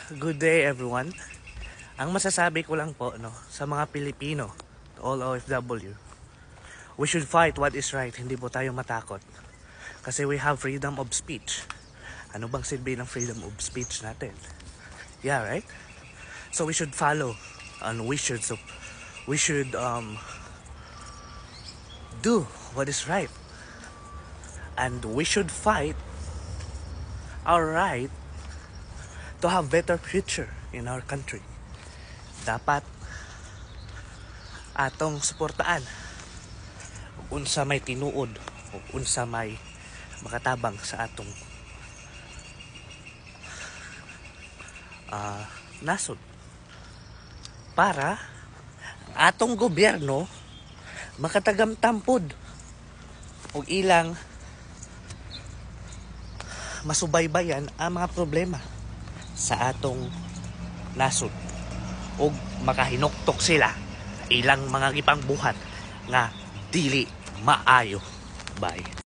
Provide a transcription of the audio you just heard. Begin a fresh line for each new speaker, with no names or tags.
Good day everyone. Ang masasabi ko lang po sa mga Pilipino, to all OFW, we should fight what is right, hindi po tayo matakot. Kasi we have freedom of speech. Ano bang silbi ng freedom of speech natin? Yeah, right? So we should follow and we should do what is right. And we should fight our right to have better future in our country. Dapat atong suportaan unsa may tinuod o unsa may makatabang sa atong nasod para atong gobyerno makatagamtampod og ilang masubaybayan ang mga problema sa atong nasod ug makahinuktok sila ilang mga gipangbuhat nga dili maayo. Bye.